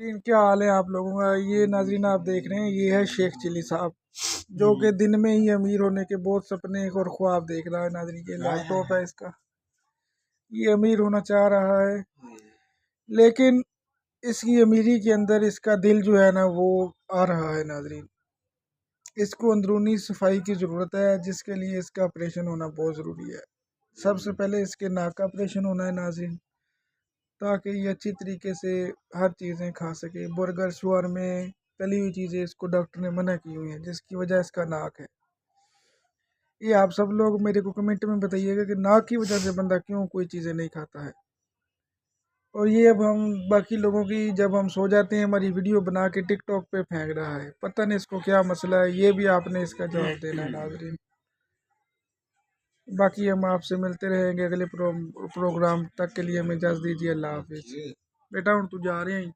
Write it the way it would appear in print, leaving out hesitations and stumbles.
क्या हाल है आप लोगों का। ये नाज़रीन आप देख रहे हैं, ये है शेख चिल्ली साहब, जो कि दिन में ही अमीर होने के बहुत सपने और ख्वाब देख रहा है। नाज़रीन के लैपटॉप है इसका, ये अमीर होना चाह रहा है, लेकिन इसकी अमीरी के अंदर इसका दिल जो है ना वो आ रहा है। नाज़रीन, इसको अंदरूनी सफाई की ज़रूरत है, जिसके लिए इसका ऑपरेशन होना बहुत ज़रूरी है। सबसे पहले इसके नाक का ऑपरेशन होना है नाज़रीन, ताकि ये अच्छी तरीके से हर चीज़ें खा सके। बर्गर, शवारमे, तली हुई चीज़ें इसको डॉक्टर ने मना की हुई हैं, जिसकी वजह इसका नाक है। ये आप सब लोग मेरे को कमेंट में बताइएगा कि नाक की वजह से बंदा क्यों कोई चीज़ें नहीं खाता है। और ये अब हम बाकी लोगों की, जब हम सो जाते हैं, हमारी वीडियो बना के टिकटॉक पे फेंक रहा है। पता नहीं इसको क्या मसला है, ये भी आपने इसका जवाब देना है नाज़रीन। बाकी हम आपसे मिलते रहेंगे अगले प्रोग्राम तक के लिए हमें इजाज़त दीजिए। अल्लाह हाफिज़। बेटा हूँ तू जा रहे हैं।